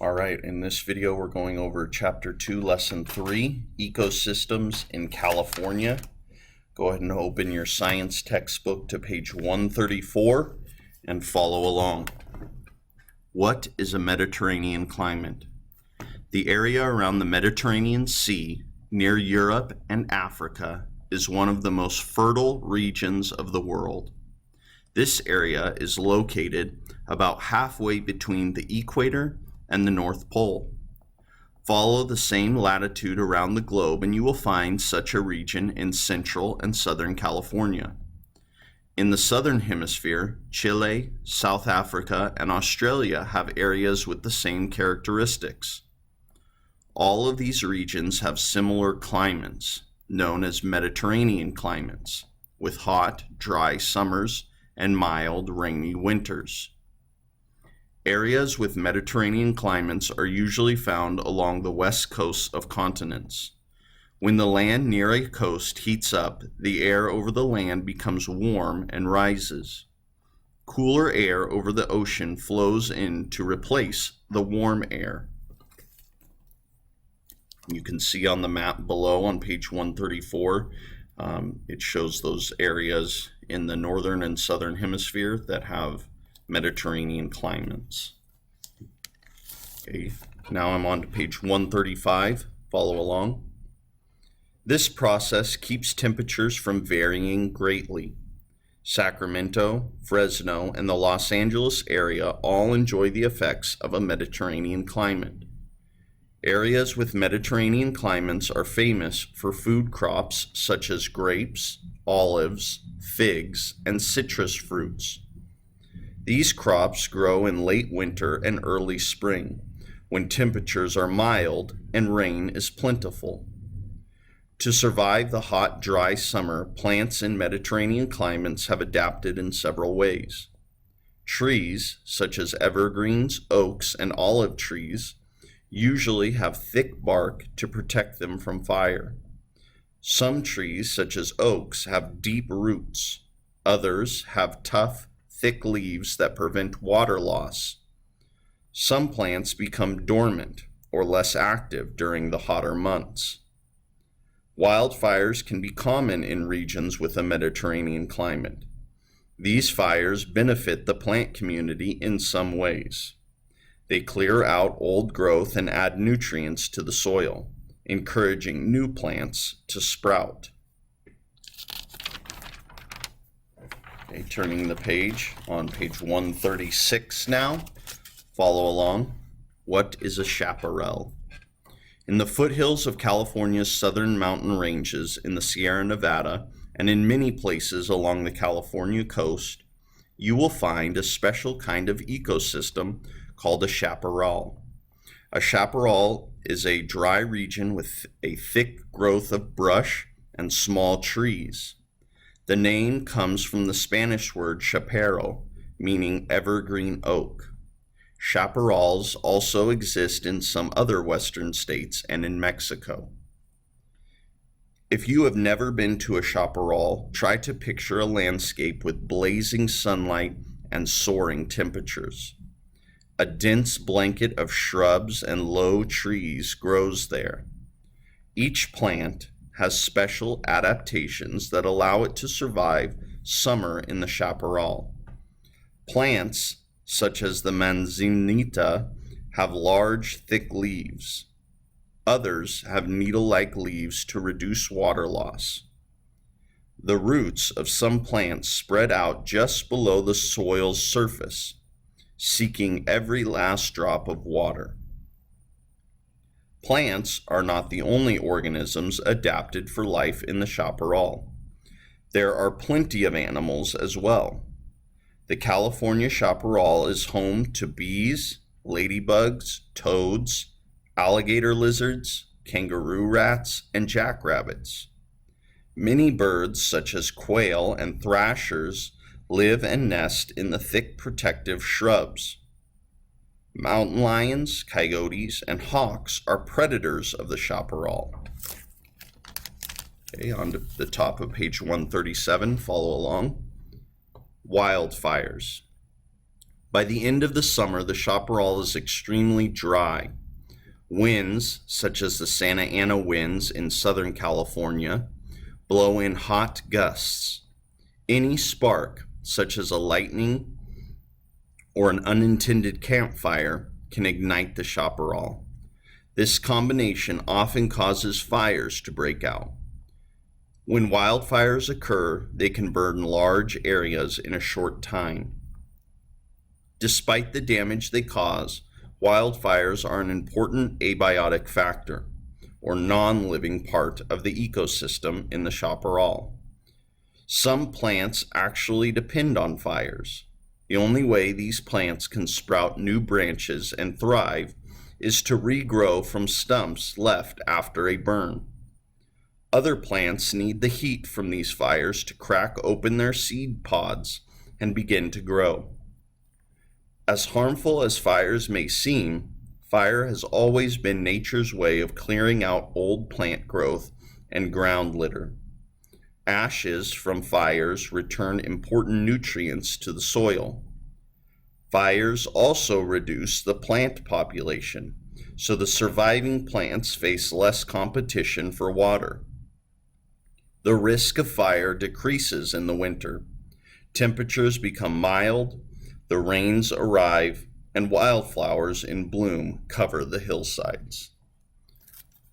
All right, in this video we're going over Chapter 2, Lesson 3, Ecosystems in California. Go ahead and open your science textbook to page 134 and follow along. What is a Mediterranean climate? The area around the Mediterranean Sea, near Europe and Africa, is one of the most fertile regions of the world. This area is located about halfway between the equator and the North Pole. Follow the same latitude around the globe and you will find such a region in Central and Southern California. In the Southern Hemisphere, Chile, South Africa, and Australia have areas with the same characteristics. All of these regions have similar climates, known as Mediterranean climates, with hot, dry summers and mild, rainy winters. Areas with Mediterranean climates are usually found along the west coasts of continents. When the land near a coast heats up, the air over the land becomes warm and rises. Cooler air over the ocean flows in to replace the warm air. You can see on the map below on page 134, it shows those areas in the northern and southern hemisphere that have Mediterranean climates. Okay, now I'm on to page 135. Follow along. This process keeps temperatures from varying greatly. Sacramento, Fresno, and the Los Angeles area all enjoy the effects of a Mediterranean climate. Areas with Mediterranean climates are famous for food crops such as grapes, olives, figs, and citrus fruits. These crops grow in late winter and early spring, when temperatures are mild and rain is plentiful. To survive the hot, dry summer, plants in Mediterranean climates have adapted in several ways. Trees, such as evergreens, oaks, and olive trees, usually have thick bark to protect them from fire. Some trees, such as oaks, have deep roots. Others have tough, thick leaves that prevent water loss. Some plants become dormant or less active during the hotter months. Wildfires can be common in regions with a Mediterranean climate. These fires benefit the plant community in some ways. They clear out old growth and add nutrients to the soil, encouraging new plants to sprout. Okay, turning the page on page 136 now. Follow along. What is a chaparral? In the foothills of California's southern mountain ranges, in the Sierra Nevada, and in many places along the California coast, you will find a special kind of ecosystem called a chaparral. A chaparral is a dry region with a thick growth of brush and small trees. The name comes from the Spanish word chaparral, meaning evergreen oak. Chaparrals also exist in some other western states and in Mexico. If you have never been to a chaparral, try to picture a landscape with blazing sunlight and soaring temperatures. A dense blanket of shrubs and low trees grows there. Each plant has special adaptations that allow it to survive summer in the chaparral. Plants, such as the manzanita, have large, thick leaves. Others have needle-like leaves to reduce water loss. The roots of some plants spread out just below the soil's surface, seeking every last drop of water. Plants are not the only organisms adapted for life in the chaparral. There are plenty of animals as well. The California chaparral is home to bees, ladybugs, toads, alligator lizards, kangaroo rats, and jackrabbits. Many birds, such as quail and thrashers, live and nest in the thick protective shrubs. Mountain lions, coyotes, and hawks are predators of the chaparral. Okay, on to the top of page 137, follow along. Wildfires. By the end of the summer, the chaparral is extremely dry. Winds, such as the Santa Ana winds in Southern California, blow in hot gusts. Any spark, such as a lightning or an unintended campfire, can ignite the chaparral. This combination often causes fires to break out. When wildfires occur, they can burn large areas in a short time. Despite the damage they cause, wildfires are an important abiotic factor, or non-living part of the ecosystem in the chaparral. Some plants actually depend on fires. The only way these plants can sprout new branches and thrive is to regrow from stumps left after a burn. Other plants need the heat from these fires to crack open their seed pods and begin to grow. As harmful as fires may seem, fire has always been nature's way of clearing out old plant growth and ground litter. Ashes from fires return important nutrients to the soil. Fires also reduce the plant population, so the surviving plants face less competition for water. The risk of fire decreases in the winter. Temperatures become mild, the rains arrive, and wildflowers in bloom cover the hillsides.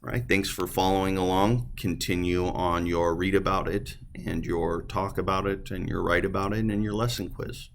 All right, thanks for following along. Continue on your read about it and your talk about it and your write about it and your lesson quiz.